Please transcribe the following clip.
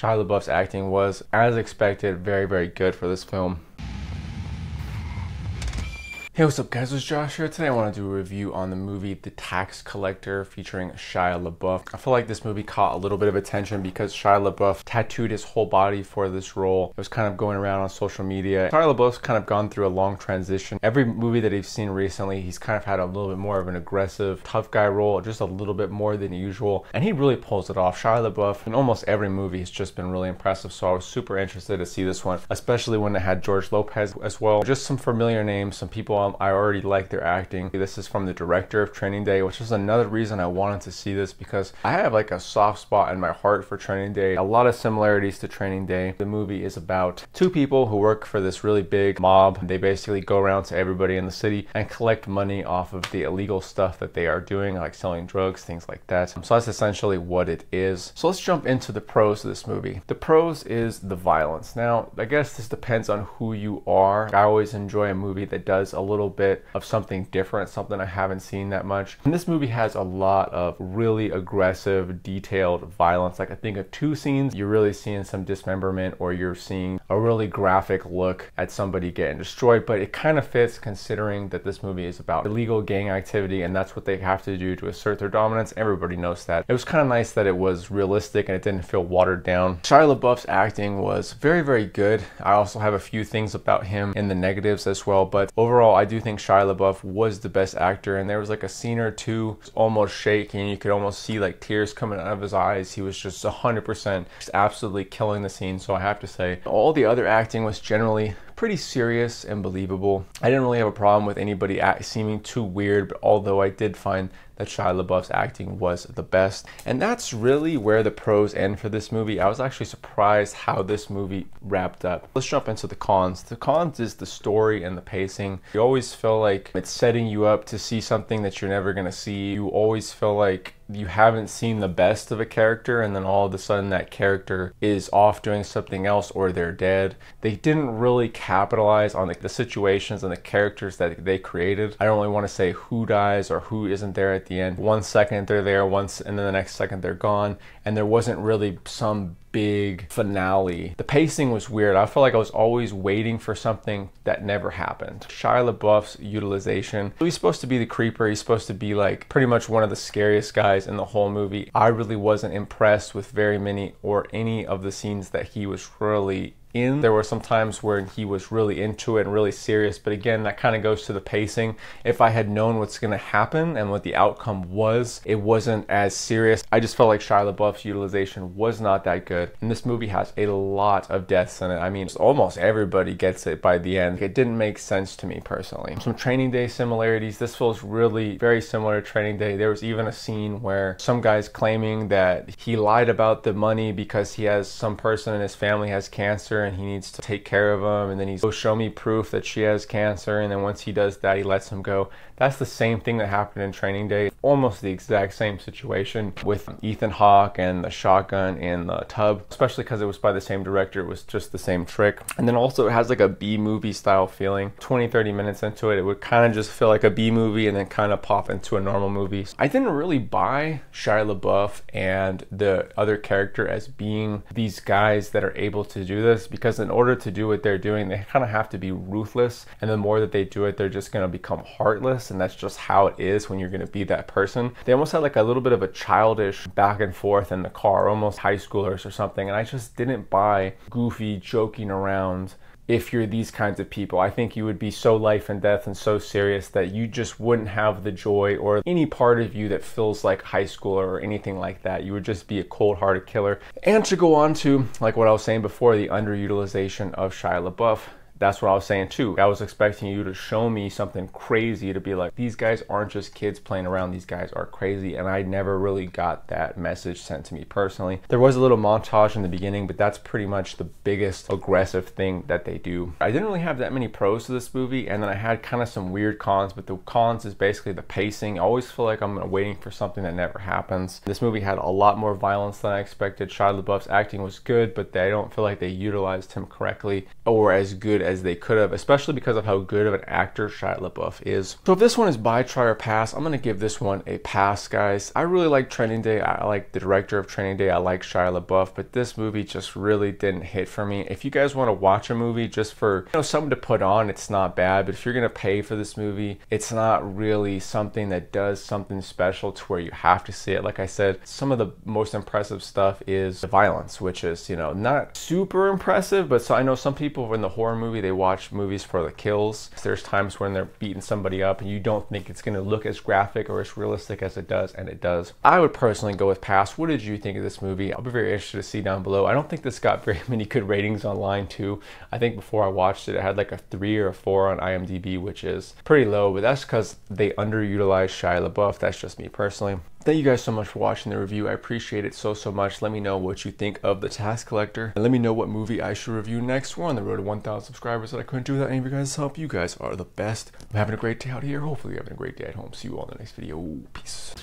Shia LaBeouf's acting was, as expected, very, very good for this film. Hey, what's up guys, it's Josh here. Today I want to do a review on the movie The Tax Collector featuring Shia LaBeouf. I feel like this movie caught a little bit of attention because Shia LaBeouf tattooed his whole body for this role. It was kind of going around on social media. Shia LaBeouf's kind of gone through a long transition. Every movie that I've seen recently, he's kind of had a little bit more of an aggressive, tough guy role, just a little bit more than usual. And he really pulls it off. Shia LaBeouf in almost every movie has just been really impressive. So I was super interested to see this one, especially when it had George Lopez as well. Just some familiar names, some people I already like their acting. This is from the director of Training Day, which is another reason I wanted to see this because I have like a soft spot in my heart for Training Day. A lot of similarities to Training Day. The movie is about two people who work for this really big mob. They basically go around to everybody in the city and collect money off of the illegal stuff that they are doing, like selling drugs, things like that. So that's essentially what it is. So let's jump into the pros of this movie. The pros is the violence. Now, I guess this depends on who you are. I always enjoy a movie that does a little bit of something different, something I haven't seen that much. And this movie has a lot of really aggressive, detailed violence. Like I think of two scenes, you're really seeing some dismemberment or you're seeing a really graphic look at somebody getting destroyed, but it kind of fits considering that this movie is about illegal gang activity and that's what they have to do to assert their dominance. Everybody knows that. It was kind of nice that it was realistic and it didn't feel watered down. Shia LaBeouf's acting was very, very good. I also have a few things about him in the negatives as well, but overall I do think Shia LaBeouf was the best actor, and there was like a scene or two almost shaking. You could almost see like tears coming out of his eyes. He was just 100% just absolutely killing the scene. So I have to say all the other acting was generally pretty serious and believable. I didn't really have a problem with anybody seeming too weird, but although I did find that Shia LaBeouf's acting was the best. And that's really where the pros end for this movie. I was actually surprised how this movie wrapped up. Let's jump into the cons. The cons is the story and the pacing. You always feel like it's setting you up to see something that you're never gonna see. You always feel like you haven't seen the best of a character and then all of a sudden that character is off doing something else or they're dead. They didn't really capitalize on the situations and the characters that they created. I don't really want to say who dies or who isn't there at the end. 1 second they're there, and then the next second they're gone, and there wasn't really some big finale. The pacing was weird. I felt like I was always waiting for something that never happened. Shia LaBeouf's utilization. He's supposed to be the creeper. He's supposed to be like pretty much one of the scariest guys in the whole movie. I really wasn't impressed with very many or any of the scenes that he was really in. There were some times where he was really into it and really serious, but again, that kind of goes to the pacing. If I had known what's going to happen and what the outcome was, it wasn't as serious. I just felt like Shia LaBeouf's utilization was not that good. And this movie has a lot of deaths in it. I mean, almost everybody gets it by the end. It didn't make sense to me personally. Some Training Day similarities. This feels really very similar to Training Day. There was even a scene where some guy's claiming that he lied about the money because he has some person in his family has cancer and he needs to take care of him, and then he's, "Oh, show me proof that she has cancer," and then once he does that, he lets him go. That's the same thing that happened in Training Day. Almost the exact same situation with Ethan Hawke and the shotgun in the tub, especially because it was by the same director. It was just the same trick. And then also it has like a B-movie style feeling. 20-30 minutes into it, it would kind of just feel like a B-movie and then kind of pop into a normal movie. I didn't really buy Shia LaBeouf and the other character as being these guys that are able to do this, because in order to do what they're doing, they kind of have to be ruthless, and the more that they do it, they're just going to become heartless, and that's just how it is when you're going to be that person. They almost had like a little bit of a childish back and forth in the car, almost high schoolers or something, and I just didn't buy goofy joking around. If you're these kinds of people, I think you would be so life and death and so serious that you just wouldn't have the joy or any part of you that feels like high school or anything like that. You would just be a cold-hearted killer. And to go on to, like what I was saying before, the underutilization of Shia LaBeouf. That's what I was saying too. I was expecting you to show me something crazy, to be like, these guys aren't just kids playing around, these guys are crazy, and I never really got that message sent to me personally. There was a little montage in the beginning, but that's pretty much the biggest aggressive thing that they do. I didn't really have that many pros to this movie, and then I had kind of some weird cons, but the cons is basically the pacing. I always feel like I'm waiting for something that never happens. This movie had a lot more violence than I expected. Shia LaBeouf's acting was good, but I don't feel like they utilized him correctly or as good as they could have, especially because of how good of an actor Shia LaBeouf is. So if this one is buy, try, or pass, I'm gonna give this one a pass, guys. I really like Training Day. I like the director of Training Day. I like Shia LaBeouf, but this movie just really didn't hit for me. If you guys want to watch a movie just for, you know, something to put on, it's not bad. But if you're gonna pay for this movie, it's not really something that does something special to where you have to see it. Like I said, some of the most impressive stuff is the violence, which is, you know, not super impressive, but so I know some people in the horror movie, they watch movies for the kills. There's times when they're beating somebody up and you don't think it's gonna look as graphic or as realistic as it does, and it does. I would personally go with pass. What did you think of this movie? I'll be very interested to see down below. I don't think this got very many good ratings online too. I think before I watched it, it had like a 3 or a 4 on IMDb, which is pretty low, but that's because they underutilized Shia LaBeouf. That's just me personally. Thank you guys so much for watching the review. I appreciate it so much. Let me know what you think of The Tax Collector, and let me know what movie I should review next. We're on the road to 1,000 subscribers, that I couldn't do without any of you guys' help. You guys are the best. I'm having a great day out here. Hopefully you're having a great day at home. See you all in the next video. Peace.